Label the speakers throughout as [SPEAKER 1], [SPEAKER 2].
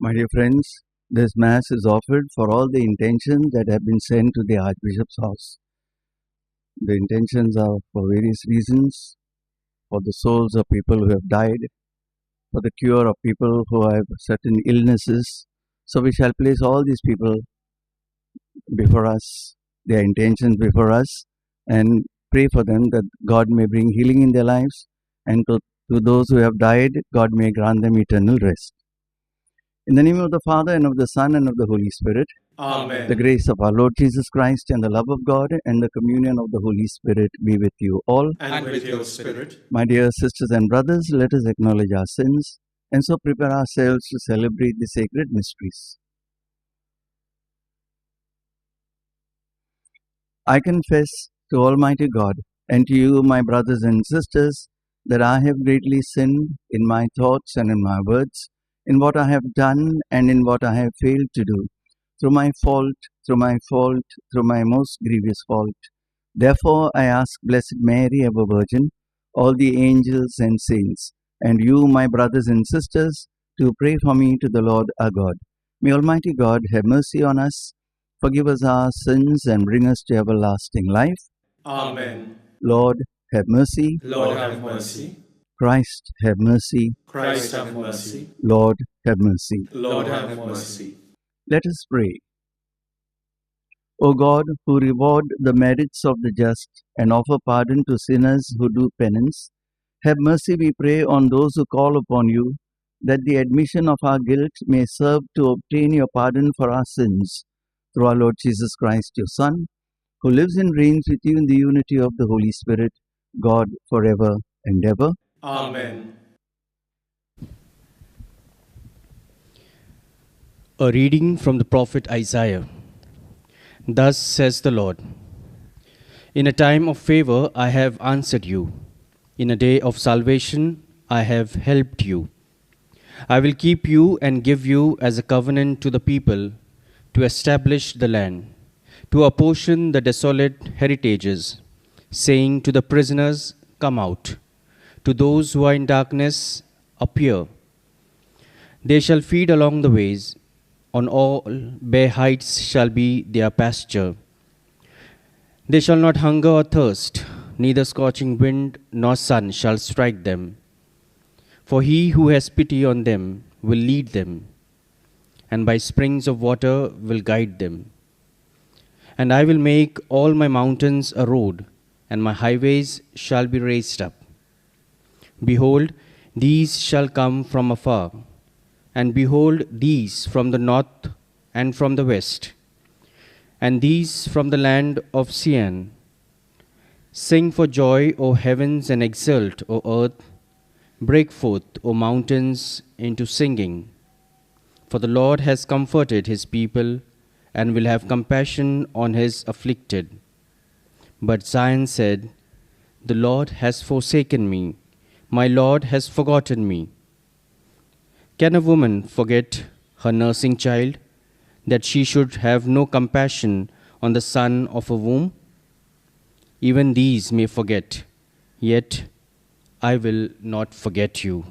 [SPEAKER 1] My dear friends, this Mass is offered for all the intentions that have been sent to the Archbishop's house. The intentions are for various reasons: for the souls of people who have died, for the cure of people who have certain illnesses. So we shall place all these people before us, their intentions before us, and pray for them that God may bring healing in their lives, and to those who have died, God may grant them eternal rest. In the name of the Father, and of the Son, and of the Holy Spirit.
[SPEAKER 2] Amen.
[SPEAKER 1] The grace of our Lord Jesus Christ, and the love of God, and the communion of the Holy Spirit be with you all.
[SPEAKER 2] And with your spirit.
[SPEAKER 1] My dear sisters and brothers, let us acknowledge our sins, and so prepare ourselves to celebrate the sacred mysteries. I confess to Almighty God and to you, my brothers and sisters, that I have greatly sinned in my thoughts and in my words, in what I have done and in what I have failed to do, through my fault, through my most grievous fault. Therefore I ask Blessed Mary, ever Virgin, all the angels and saints, and you, my brothers and sisters, to pray for me to the Lord our God. May Almighty God have mercy on us, forgive us our sins, and bring us to everlasting life.
[SPEAKER 2] Amen.
[SPEAKER 1] Lord, have mercy.
[SPEAKER 2] Lord, have mercy.
[SPEAKER 1] Christ, have mercy.
[SPEAKER 2] Christ, have mercy.
[SPEAKER 1] Lord, have mercy.
[SPEAKER 2] Lord, have mercy.
[SPEAKER 1] Let us pray. O God, who reward the merits of the just and offer pardon to sinners who do penance, have mercy, we pray, on those who call upon you, that the admission of our guilt may serve to obtain your pardon for our sins. Through our Lord Jesus Christ, your Son, who lives and reigns with you in the unity of the Holy Spirit, God, forever and ever.
[SPEAKER 2] Amen.
[SPEAKER 3] A reading from the prophet Isaiah. Thus says the Lord, in a time of favor I have answered you. In a day of salvation I have helped you. I will keep you and give you as a covenant to the people, to establish the land, to apportion the desolate heritages, saying to the prisoners, come out. To those who are in darkness, appear. They shall feed along the ways. On all bare heights shall be their pasture. They shall not hunger or thirst, neither scorching wind nor sun shall strike them. For he who has pity on them will lead them, and by springs of water will guide them. And I will make all my mountains a road, and my highways shall be raised up. Behold, these shall come from afar, and behold, these from the north and from the west, and these from the land of Sian. Sing for joy, O heavens, and exult, O earth. Break forth, O mountains, into singing. For the Lord has comforted his people, and will have compassion on his afflicted. But Zion said, the Lord has forsaken me, my Lord has forgotten me. Can a woman forget her nursing child, that she should have no compassion on the son of a womb? Even these may forget, yet I will not forget you.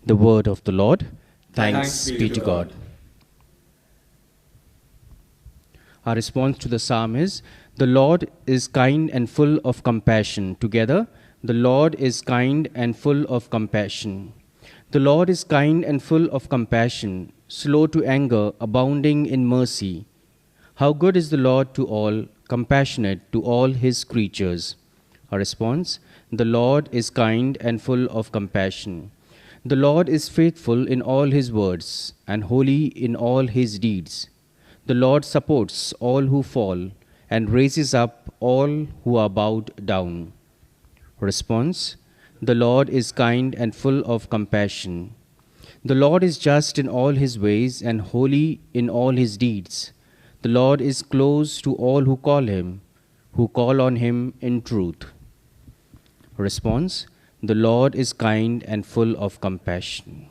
[SPEAKER 3] The word of the Lord. Thanks be to God. Our response to the psalm is, the Lord is kind and full of compassion. Together, the Lord is kind and full of compassion. The Lord is kind and full of compassion, slow to anger, abounding in mercy. How good is the Lord to all, compassionate to all his creatures. Our response, the Lord is kind and full of compassion. The Lord is faithful in all his words, and holy in all his deeds. The Lord supports all who fall, and raises up all who are bowed down. Response, the Lord is kind and full of compassion. The Lord is just in all his ways and holy in all his deeds. The Lord is close to all who call on him in truth. Response, the Lord is kind and full of compassion.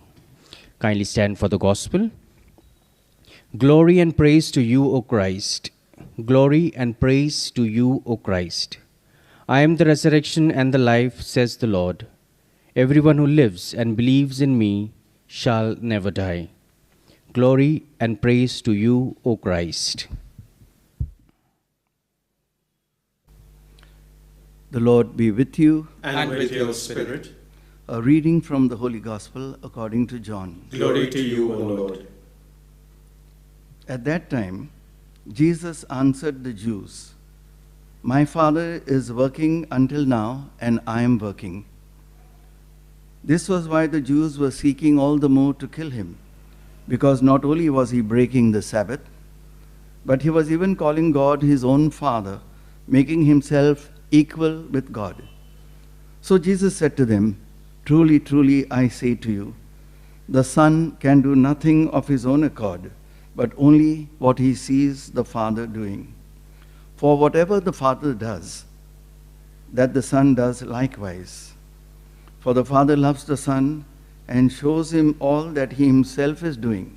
[SPEAKER 3] Kindly stand for the gospel. Glory and praise to you, O Christ. Glory and praise to you, O Christ. I am the resurrection and the life, says the Lord. Everyone who lives and believes in me shall never die. Glory and praise to you, O Christ.
[SPEAKER 1] The Lord be with you.
[SPEAKER 2] And with your spirit.
[SPEAKER 1] A reading from the Holy Gospel according to John.
[SPEAKER 2] Glory to you, O Lord.
[SPEAKER 1] At that time, Jesus answered the Jews, "My Father is working until now, and I am working." This was why the Jews were seeking all the more to kill him, because not only was he breaking the Sabbath, but he was even calling God his own Father, making himself equal with God. So Jesus said to them, "Truly, truly, I say to you, the Son can do nothing of his own accord, but only what he sees the Father doing. For whatever the Father does, that the Son does likewise. For the Father loves the Son and shows him all that he himself is doing.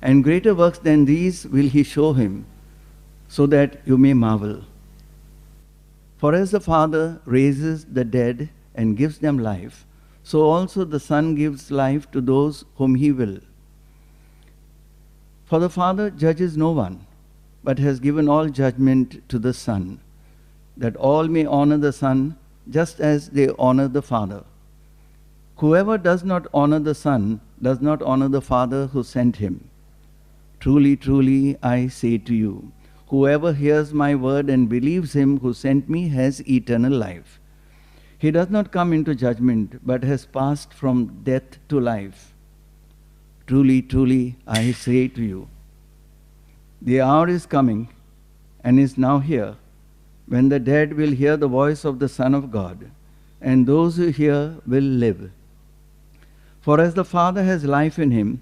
[SPEAKER 1] And greater works than these will he show him, so that you may marvel. For as the Father raises the dead and gives them life, so also the Son gives life to those whom he will. For the Father judges no one, but has given all judgment to the Son, that all may honor the Son just as they honor the Father. Whoever does not honor the Son does not honor the Father who sent him. Truly, truly, I say to you, whoever hears my word and believes him who sent me has eternal life. He does not come into judgment, but has passed from death to life. Truly, truly, I say to you, the hour is coming and is now here, when the dead will hear the voice of the Son of God, and those who hear will live. For as the Father has life in him,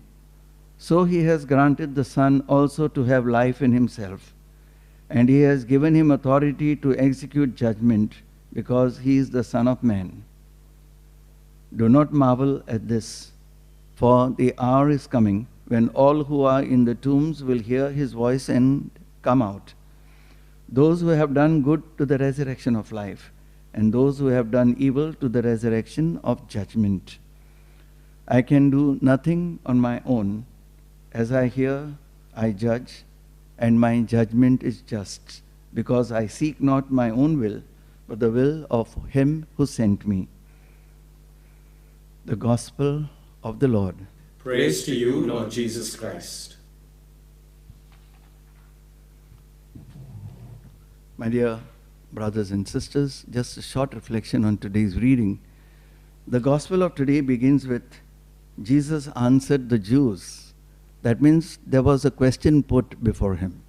[SPEAKER 1] so he has granted the Son also to have life in himself, and he has given him authority to execute judgment, because he is the Son of Man. Do not marvel at this, for the hour is coming when all who are in the tombs will hear his voice and come out. Those who have done good to the resurrection of life, and those who have done evil to the resurrection of judgment. I can do nothing on my own. As I hear, I judge, and my judgment is just, because I seek not my own will, but the will of him who sent me. The Gospel of the Lord.
[SPEAKER 2] Praise to you, Lord Jesus Christ.
[SPEAKER 1] My dear brothers and sisters, just a short reflection on today's reading. The Gospel of today begins with Jesus answered the Jews. That means there was a question put before him.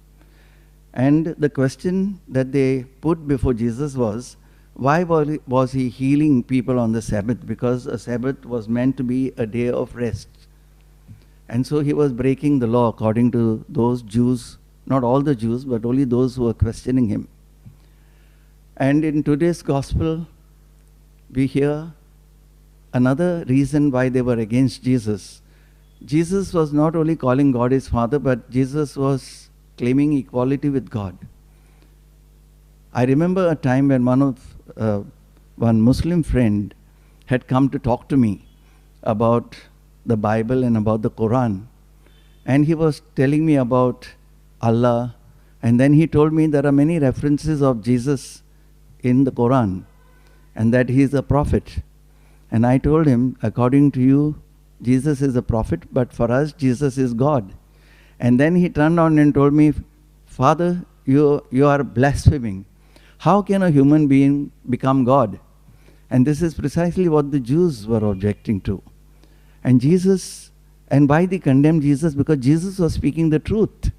[SPEAKER 1] And the question that they put before Jesus was, why was he healing people on the Sabbath? Because a Sabbath was meant to be a day of rest. And so he was breaking the law according to those Jews, not all the Jews, but only those who were questioning him. And in today's Gospel, we hear another reason why they were against Jesus. Jesus was not only calling God his Father, but Jesus was claiming equality with God. I remember a time when one Muslim friend had come to talk to me about the Bible and about the Quran. And he was telling me about Allah. And then he told me there are many references of Jesus in the Quran, and that he is a prophet. And I told him, according to you, Jesus is a prophet, but for us, Jesus is God. And then he turned on and told me, Father, you are blaspheming. How can a human being become God? And this is precisely what the Jews were objecting to. And why they condemned Jesus? Because Jesus was speaking the truth.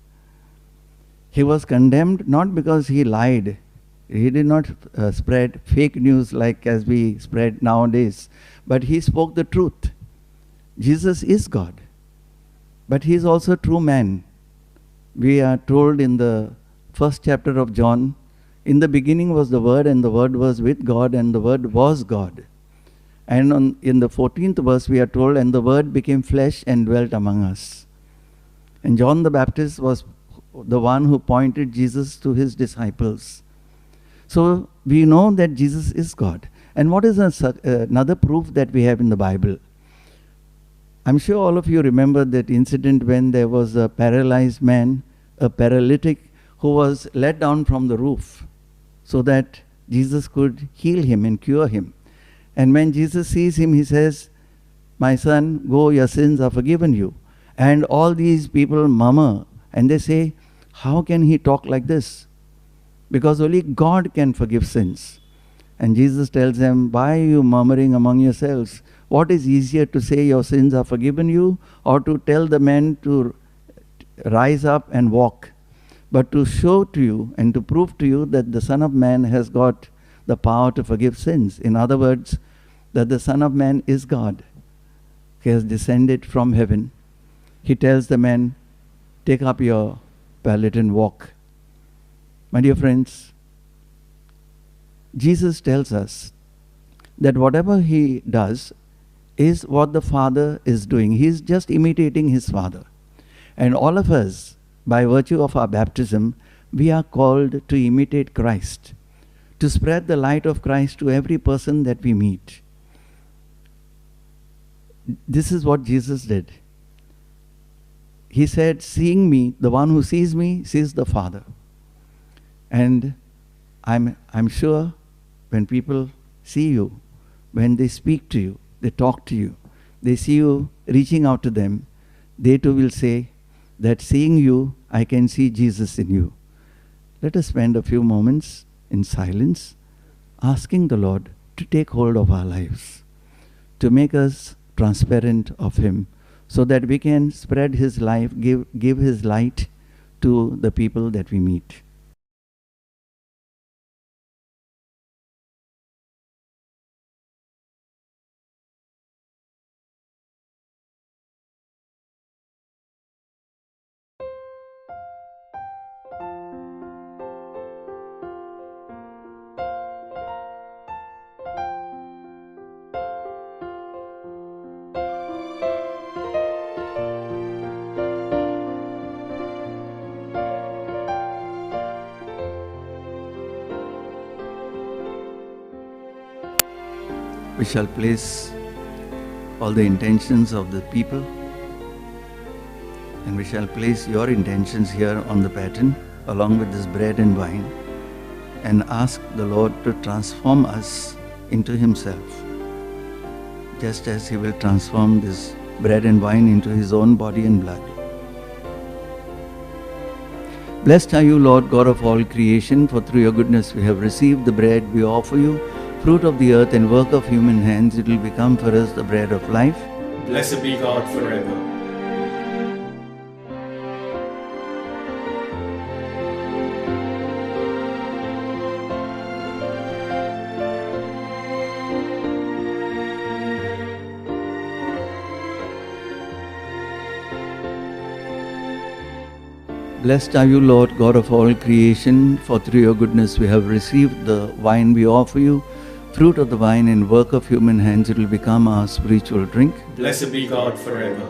[SPEAKER 1] He was condemned not because he lied. He did not spread fake news like as we spread nowadays, but he spoke the truth. Jesus is God, but he is also a true man. We are told in the first chapter of John, in the beginning was the Word, and the Word was with God, and the Word was God. And in the 14th verse we are told, and the Word became flesh and dwelt among us. And John the Baptist was the one who pointed Jesus to his disciples. So we know that Jesus is God. And what is another proof that we have in the Bible? I'm sure all of you remember that incident when there was a paralyzed man, a paralytic, who was let down from the roof so that Jesus could heal him and cure him. And when Jesus sees him, he says, "My son, go, your sins are forgiven you." And all these people murmur and they say, "How can he talk like this? Because only God can forgive sins." And Jesus tells them, "Why are you murmuring among yourselves? What is easier to say your sins are forgiven you, or to tell the man to rise up and walk? But to show to you and to prove to you that the Son of Man has got the power to forgive sins." In other words, that the Son of Man is God. He has descended from heaven. He tells the man, "Take up your pallet and walk." My dear friends, Jesus tells us that whatever he does is what the Father is doing. He is just imitating his Father. And all of us, by virtue of our baptism, we are called to imitate Christ, to spread the light of Christ to every person that we meet. This is what Jesus did. He said, "Seeing me, the one who sees me sees the Father." And I'm sure when people see you, when they speak to you, they talk to you, they see you reaching out to them, they too will say that seeing you, I can see Jesus in you. Let us spend a few moments in silence, asking the Lord to take hold of our lives, to make us transparent of him, so that we can spread his life, give his light to the people that we meet. We shall place all the intentions of the people, and we shall place your intentions here on the pattern along with this bread and wine, and ask the Lord to transform us into himself, just as he will transform this bread and wine into his own body and blood. Blessed are you, Lord God of all creation, for through your goodness we have received the bread we offer you, fruit of the earth and work of human hands. It will become for us the bread of life.
[SPEAKER 2] Blessed be God forever.
[SPEAKER 1] Blessed are you, Lord God of all creation, for through your goodness we have received the wine we offer you, fruit of the vine and work of human hands. It will become our spiritual drink.
[SPEAKER 2] Blessed be God forever.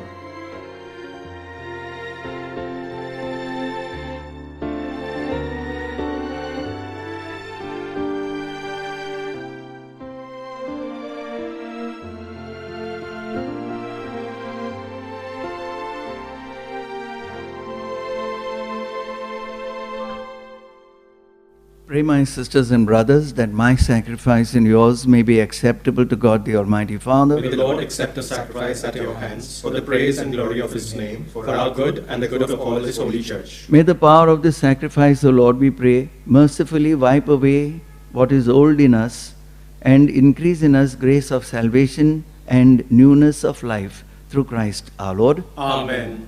[SPEAKER 1] Pray, my sisters and brothers, that my sacrifice and yours may be acceptable to God the Almighty Father.
[SPEAKER 2] May the Lord accept the sacrifice at your hands for the praise and glory of his name, for our good and the good of all his holy church.
[SPEAKER 1] May the power of this sacrifice, O Lord, we pray, mercifully wipe away what is old in us and increase in us grace of salvation and newness of life through Christ our Lord.
[SPEAKER 2] Amen.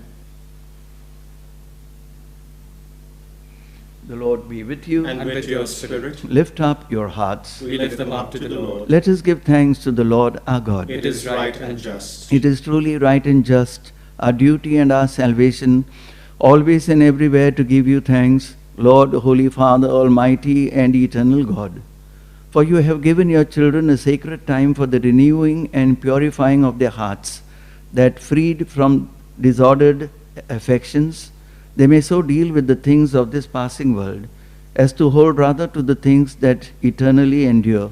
[SPEAKER 1] The Lord be with you.
[SPEAKER 2] And with your spirit,
[SPEAKER 1] Lift up your hearts.
[SPEAKER 2] we lift them up to the Lord.
[SPEAKER 1] Let us give thanks to the Lord our God.
[SPEAKER 2] It is right and just.
[SPEAKER 1] It is truly right and just, our duty and our salvation, always and everywhere to give you thanks, Lord, Holy Father, Almighty and eternal God. For you have given your children a sacred time for the renewing and purifying of their hearts, that freed from disordered affections, they may so deal with the things of this passing world as to hold rather to the things that eternally endure.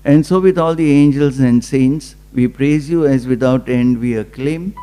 [SPEAKER 1] And so with all the angels and saints, we praise you as without end we acclaim,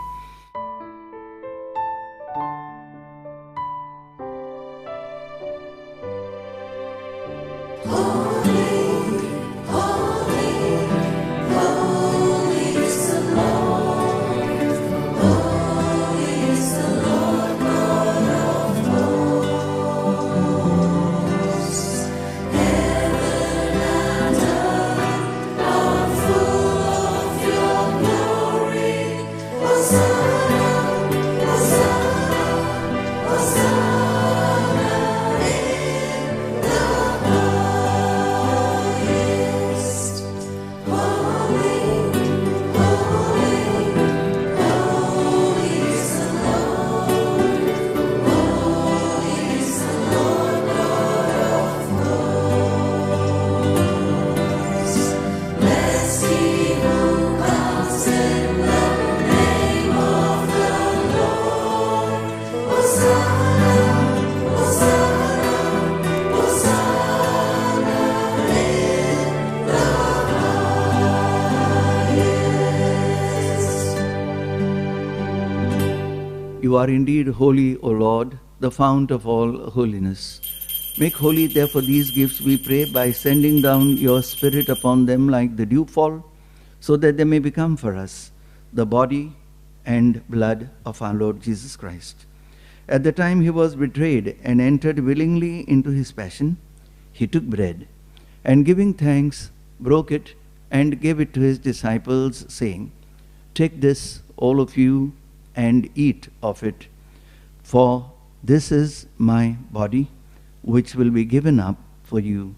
[SPEAKER 1] You are indeed holy, O Lord, the fount of all holiness. Make holy, therefore, these gifts, we pray, by sending down your Spirit upon them like the dewfall, so that they may become for us the body and blood of our Lord Jesus Christ. At the time he was betrayed and entered willingly into his passion, he took bread, and giving thanks, broke it, and gave it to his disciples, saying, "Take this, all of you, and eat of it, for this is my body, which will be given up for you."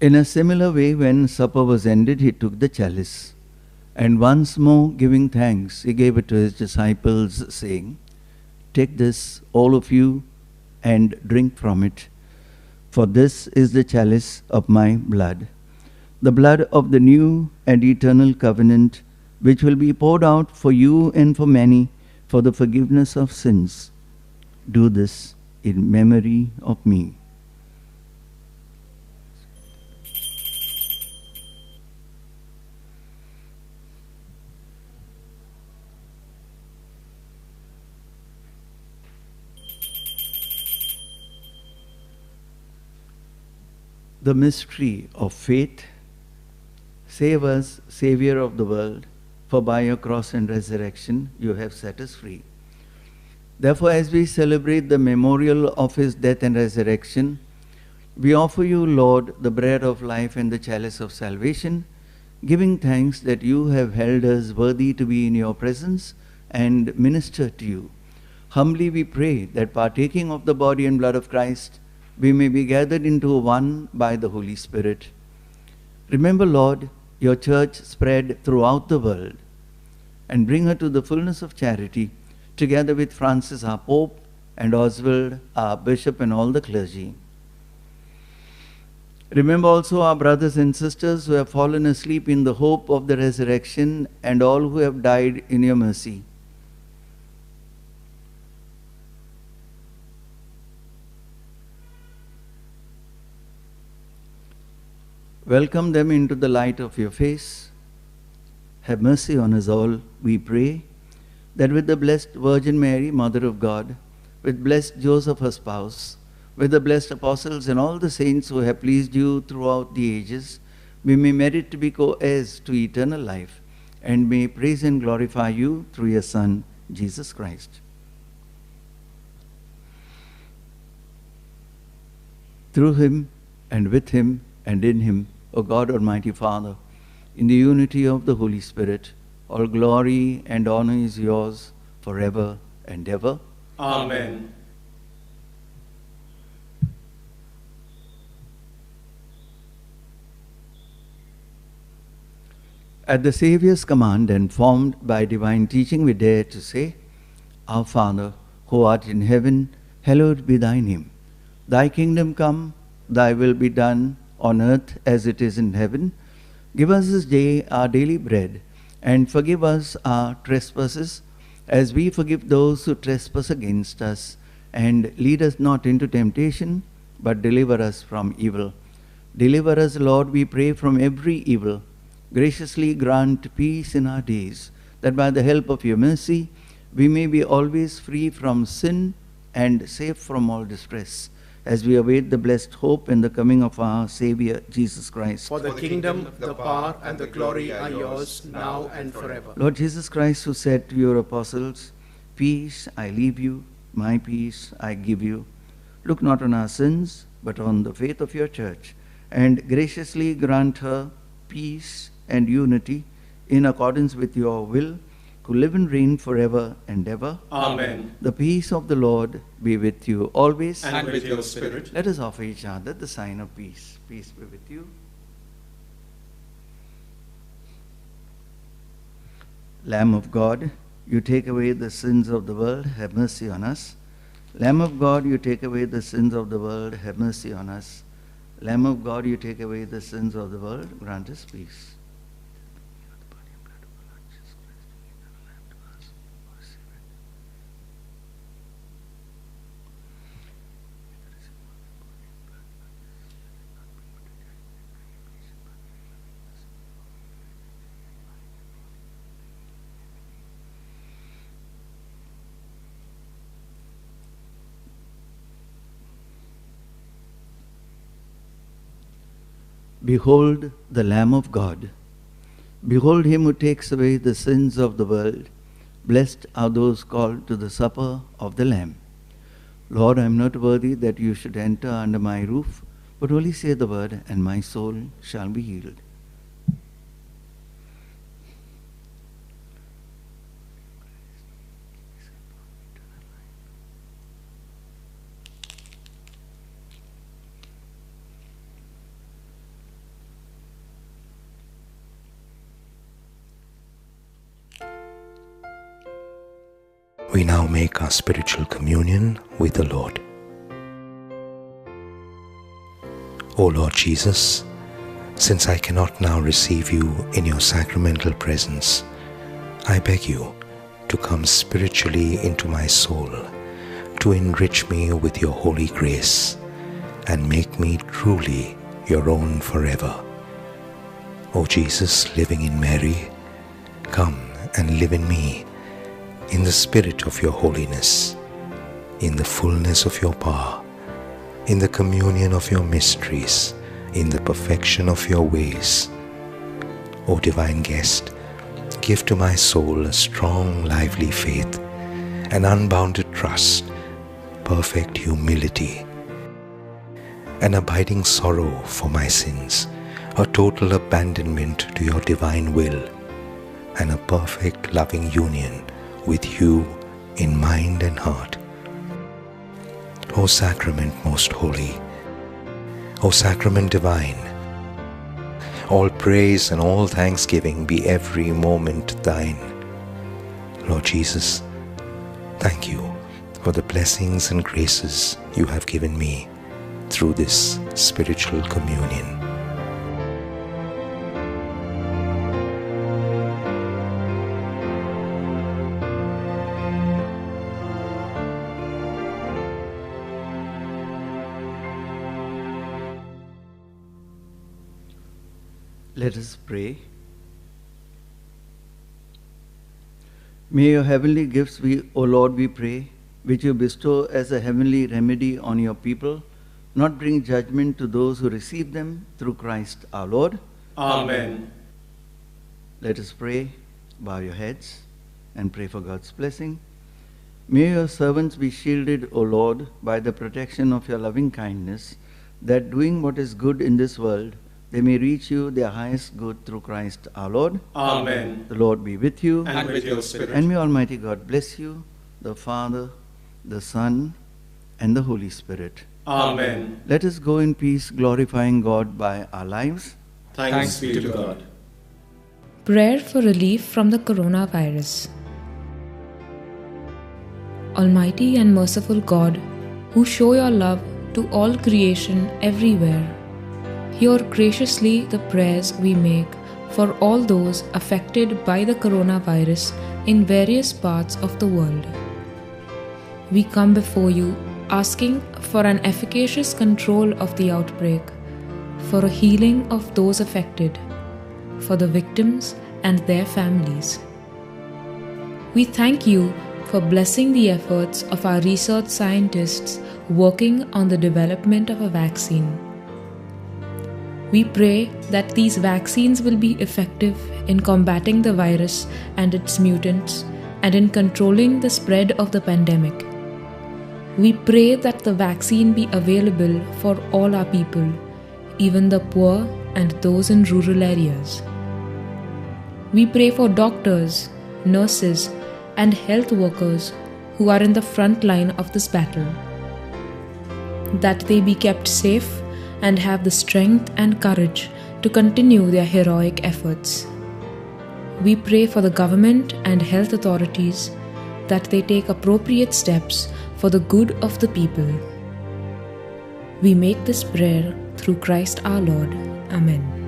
[SPEAKER 1] In a similar way, when supper was ended, he took the chalice, and once more giving thanks, he gave it to his disciples, saying, "Take this, all of you, and drink from it, for this is the chalice of my blood, the blood of the new and eternal covenant, which will be poured out for you and for many for the forgiveness of sins. Do this in memory of me." The mystery of faith. Save us, Savior of the world, for by your cross and resurrection you have set us free. Therefore, as we celebrate the memorial of his death and resurrection, we offer you, Lord, the bread of life and the chalice of salvation, giving thanks that you have held us worthy to be in your presence and minister to you. Humbly we pray that, partaking of the body and blood of Christ, we may be gathered into one by the Holy Spirit. Remember, Lord, your church spread throughout the world, and bring her to the fullness of charity, together with Francis our Pope, and Oswald our Bishop, and all the clergy. Remember also our brothers and sisters who have fallen asleep in the hope of the resurrection, and all who have died in your mercy. Welcome them into the light of your face. Have mercy on us all, we pray, that with the blessed Virgin Mary, Mother of God, with blessed Joseph, her spouse, with the blessed apostles and all the saints who have pleased you throughout the ages, we may merit to be co-heirs to eternal life, and may praise and glorify you through your Son, Jesus Christ. Through him, and with him, and in him, O God, Almighty Father, in the unity of the Holy Spirit, all glory and honor is yours forever and ever.
[SPEAKER 2] Amen.
[SPEAKER 1] At the Saviour's command, and formed by divine teaching, we dare to say, Our Father, who art in heaven, hallowed be thy name. Thy kingdom come, thy will be done, on earth as it is in heaven. Give us this day our daily bread, and forgive us our trespasses, as we forgive those who trespass against us. And lead us not into temptation, but deliver us from evil. Deliver us, Lord, we pray, from every evil. Graciously grant peace in our days, that by the help of your mercy we may be always free from sin and safe from all distress, as we await the blessed hope and the coming of our Savior, Jesus Christ.
[SPEAKER 2] For the kingdom, the power, and the glory are yours, now and forever.
[SPEAKER 1] Lord Jesus Christ, who said to your apostles, "Peace I leave you, my peace I give you," look not on our sins, but on the faith of your church, and graciously grant her peace and unity in accordance with your will, who live and reign forever and ever.
[SPEAKER 2] Amen.
[SPEAKER 1] The peace of the Lord be with you always.
[SPEAKER 2] And with your spirit.
[SPEAKER 1] Let us offer each other the sign of peace. Peace be with you. Lamb of God, you take away the sins of the world, have mercy on us. Lamb of God, you take away the sins of the world, have mercy on us. Lamb of God, you take away the sins of the world, grant us peace. Behold the Lamb of God. Behold him who takes away the sins of the world. Blessed are those called to the supper of the Lamb. Lord, I am not worthy that you should enter under my roof, but only say the word, and my soul shall be healed.
[SPEAKER 4] We now make our spiritual communion with the Lord. O Lord Jesus, since I cannot now receive you in your sacramental presence, I beg you to come spiritually into my soul, to enrich me with your holy grace, and make me truly your own forever. O Jesus, living in Mary, come and live in me, in the spirit of your holiness, in the fullness of your power, in the communion of your mysteries, in the perfection of your ways. O divine guest, give to my soul a strong, lively faith, an unbounded trust, perfect humility, an abiding sorrow for my sins, a total abandonment to your divine will, and a perfect loving union with you in mind and heart. O Sacrament most holy, O Sacrament divine, all praise and all thanksgiving be every moment thine. Lord Jesus, thank you for the blessings and graces you have given me through this spiritual communion.
[SPEAKER 1] Let us pray. May your heavenly gifts, O Lord, we pray, which you bestow as a heavenly remedy on your people, not bring judgment to those who receive them, through Christ our Lord.
[SPEAKER 2] Amen.
[SPEAKER 1] Let us pray. Bow your heads and pray for God's blessing. May your servants be shielded, O Lord, by the protection of your loving kindness, that doing what is good in this world, they may reach you their highest good through Christ our Lord.
[SPEAKER 2] Amen.
[SPEAKER 1] The Lord be with you.
[SPEAKER 2] And with your spirit.
[SPEAKER 1] And may Almighty God bless you, the Father, the Son, and the Holy Spirit.
[SPEAKER 2] Amen.
[SPEAKER 1] Let us go in peace, glorifying God by our lives.
[SPEAKER 2] Thanks be to God.
[SPEAKER 5] Prayer for relief from the coronavirus. Almighty and merciful God, who show your love to all creation everywhere, hear graciously the prayers we make for all those affected by the coronavirus in various parts of the world. We come before you asking for an efficacious control of the outbreak, for a healing of those affected, for the victims and their families. We thank you for blessing the efforts of our research scientists working on the development of a vaccine. We pray that these vaccines will be effective in combating the virus and its mutants and in controlling the spread of the pandemic. We pray that the vaccine be available for all our people, even the poor and those in rural areas. We pray for doctors, nurses, and health workers who are in the front line of this battle, that they be kept safe and have the strength and courage to continue their heroic efforts. We pray for the government and health authorities that they take appropriate steps for the good of the people. We make this prayer through Christ our Lord. Amen.